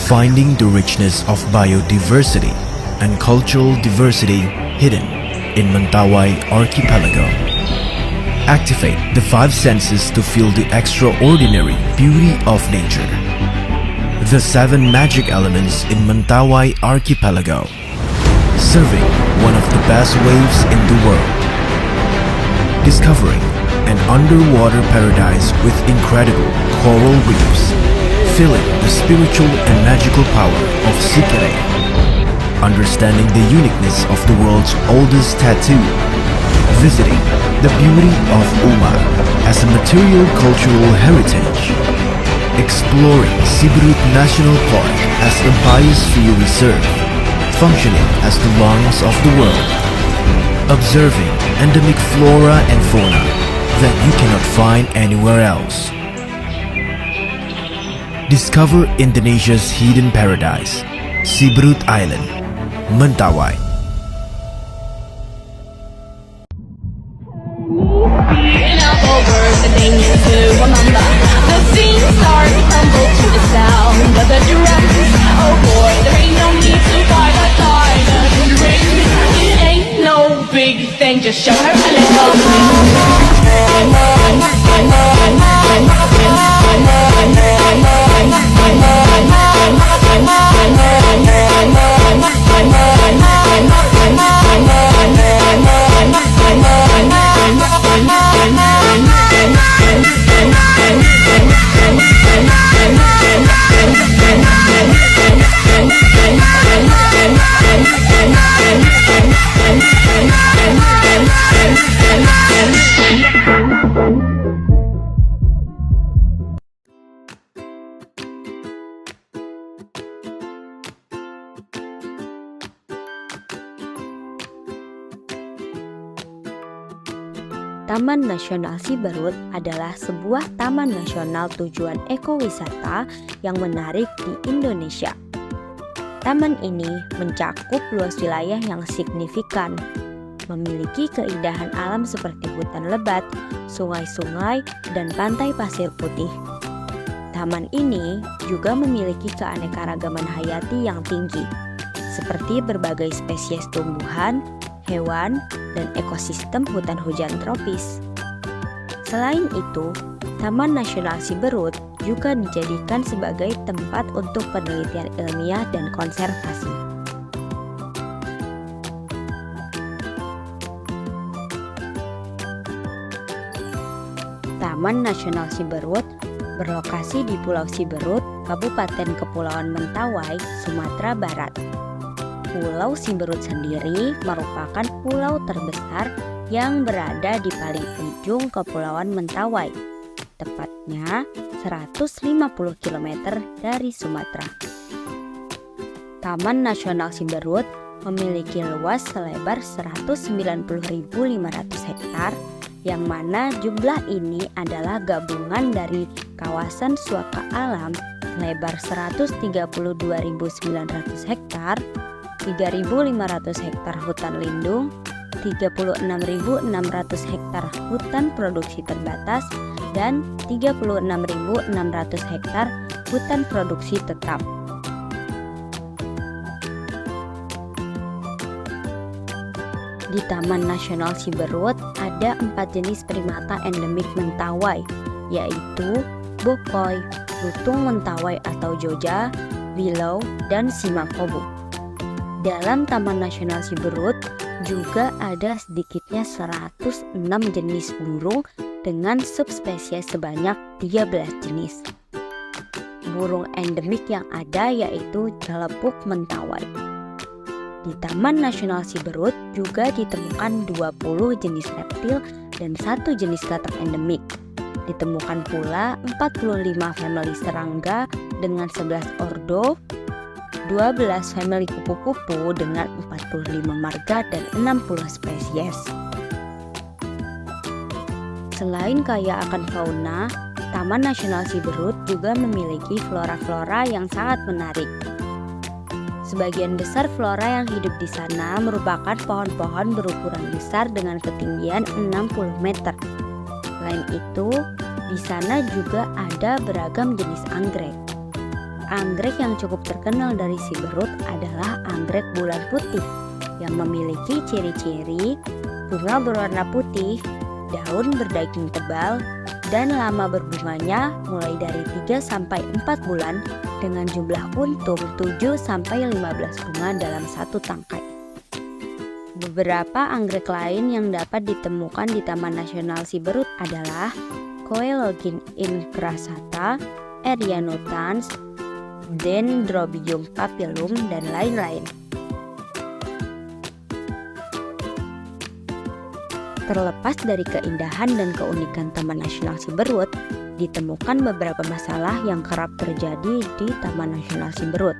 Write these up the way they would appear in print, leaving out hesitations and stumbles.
finding the richness of biodiversity and cultural diversity hidden in Mentawai Archipelago. Activate the five senses to feel the extraordinary beauty of nature. The seven magic elements in Mentawai Archipelago, serving one of the best waves in the world. Discovering an underwater paradise with incredible coral reefs, feeling the spiritual and magical power of Sikere. Understanding the uniqueness of the world's oldest tattoo. Visiting the beauty of Umar as a material cultural heritage. Exploring Siberut National Park as a biosphere reserve, functioning as the lungs of the world. Observing endemic flora and fauna that you cannot find anywhere else. Discover Indonesia's hidden paradise, Siberut Island, Mentawai. The scene starts to tumble to the sound of the drums. Oh boy, there ain't no need to fight a silent ring. It ain't no big thing, just show her a little Taman Nasional Siberut adalah sebuah taman nasional tujuan ekowisata yang menarik di Indonesia. Taman ini mencakup luas wilayah yang signifikan, memiliki keindahan alam seperti hutan lebat, sungai-sungai, dan pantai pasir putih. Taman ini juga memiliki keanekaragaman hayati yang tinggi, seperti berbagai spesies tumbuhan, hewan, dan ekosistem hutan hujan tropis. Selain itu, Taman Nasional Siberut juga dijadikan sebagai tempat untuk penelitian ilmiah dan konservasi. Taman Nasional Siberut berlokasi di Pulau Siberut, Kabupaten Kepulauan Mentawai, Sumatera Barat. Pulau Siberut sendiri merupakan pulau terbesar yang berada di paling ujung Kepulauan Mentawai, tepatnya 150 km dari Sumatera. Taman Nasional Siberut memiliki luas selebar 190.500 hektar, yang mana jumlah ini adalah gabungan dari kawasan suaka alam lebar 132.900 hektar, 3.500 hektar hutan lindung, 36.600 hektar hutan produksi terbatas, dan 36.600 hektar hutan produksi tetap. Di Taman Nasional Siberut ada 4 jenis primata endemik Mentawai, yaitu bokoi, lutung Mentawai atau joja, wilau, dan simakobu. Dalam Taman Nasional Siberut juga ada sedikitnya 106 jenis burung dengan subspesies sebanyak 13 jenis. Burung endemik yang ada yaitu jelepuk Mentawai. Di Taman Nasional Siberut juga ditemukan 20 jenis reptil dan 1 jenis katak endemik. Ditemukan pula 45 famili serangga dengan 11 ordo, 12 famili kupu-kupu dengan 45 marga dan 60 spesies. Selain kaya akan fauna, Taman Nasional Siberut juga memiliki flora-flora yang sangat menarik. Sebagian besar flora yang hidup di sana merupakan pohon-pohon berukuran besar dengan ketinggian 60 meter. Selain itu, di sana juga ada beragam jenis anggrek. Anggrek yang cukup terkenal dari Siberut adalah anggrek bulan putih yang memiliki ciri-ciri bunga berwarna putih, daun berdaging tebal, dan lama berbunganya mulai dari 3-4 bulan dengan jumlah untung 7-15 bunga dalam satu tangkai. Beberapa anggrek lain yang dapat ditemukan di Taman Nasional Siberut adalah Coelogin incrastata, Erianotans, Dendrobium papillum, dan lain-lain. Terlepas dari keindahan dan keunikan Taman Nasional Siberut, ditemukan beberapa masalah yang kerap terjadi di Taman Nasional Siberut.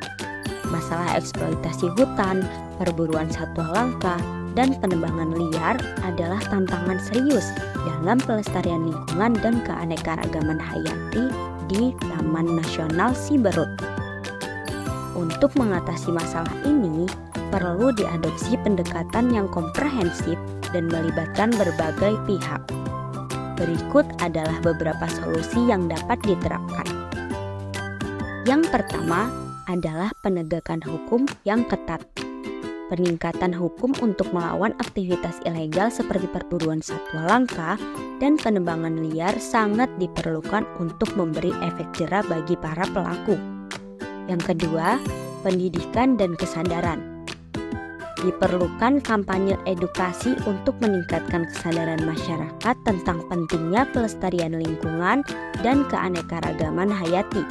Masalah eksploitasi hutan, perburuan satwa langka, dan penebangan liar adalah tantangan serius dalam pelestarian lingkungan dan keanekaragaman hayati di Taman Nasional Siberut. Untuk mengatasi masalah ini, perlu diadopsi pendekatan yang komprehensif dan melibatkan berbagai pihak. Berikut adalah beberapa solusi yang dapat diterapkan. Yang pertama adalah penegakan hukum yang ketat. Peningkatan hukum untuk melawan aktivitas ilegal seperti perburuan satwa langka dan penebangan liar sangat diperlukan untuk memberi efek jera bagi para pelaku. Yang kedua, pendidikan dan kesadaran. Diperlukan kampanye edukasi untuk meningkatkan kesadaran masyarakat tentang pentingnya pelestarian lingkungan dan keanekaragaman hayati.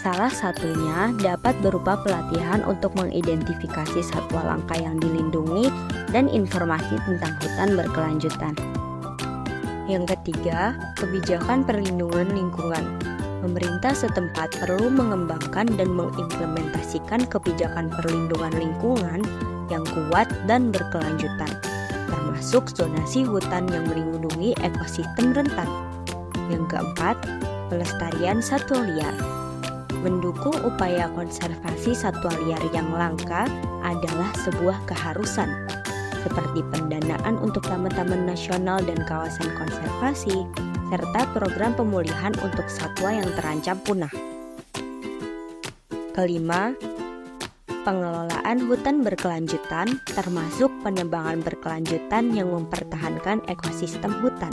Salah satunya dapat berupa pelatihan untuk mengidentifikasi satwa langka yang dilindungi dan informasi tentang hutan berkelanjutan. Yang ketiga, kebijakan perlindungan lingkungan. Pemerintah setempat perlu mengembangkan dan mengimplementasikan kebijakan perlindungan lingkungan yang kuat dan berkelanjutan, termasuk zonasi hutan yang melindungi ekosistem rentan. Yang keempat, pelestarian satwa liar. Mendukung upaya konservasi satwa liar yang langka adalah sebuah keharusan, seperti pendanaan untuk taman-taman nasional dan kawasan konservasi, serta program pemulihan untuk satwa yang terancam punah. Kelima, pengelolaan hutan berkelanjutan, termasuk penebangan berkelanjutan yang mempertahankan ekosistem hutan.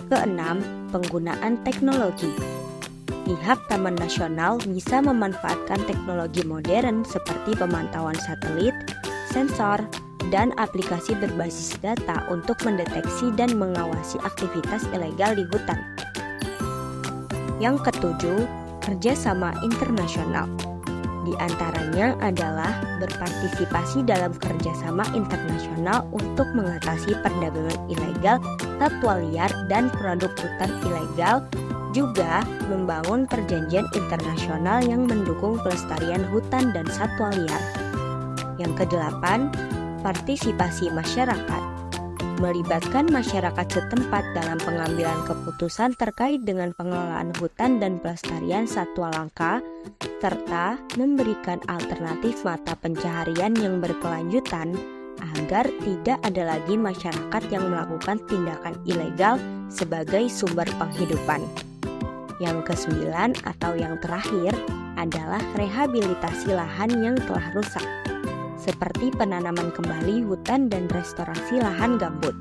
Keenam, penggunaan teknologi. Pihak Taman Nasional bisa memanfaatkan teknologi modern seperti pemantauan satelit, sensor, dan aplikasi berbasis data untuk mendeteksi dan mengawasi aktivitas ilegal di hutan. Yang ketujuh, kerjasama internasional. Di antaranya adalah berpartisipasi dalam kerjasama internasional untuk mengatasi perdagangan ilegal satwa liar dan produk hutan ilegal, juga membangun perjanjian internasional yang mendukung pelestarian hutan dan satwa liar. Yang kedelapan, partisipasi masyarakat. Melibatkan masyarakat setempat dalam pengambilan keputusan terkait dengan pengelolaan hutan dan pelestarian satwa langka, serta memberikan alternatif mata pencaharian yang berkelanjutan agar tidak ada lagi masyarakat yang melakukan tindakan ilegal sebagai sumber penghidupan. Yang kesembilan atau yang terakhir adalah rehabilitasi lahan yang telah rusak, seperti penanaman kembali hutan dan restorasi lahan gambut.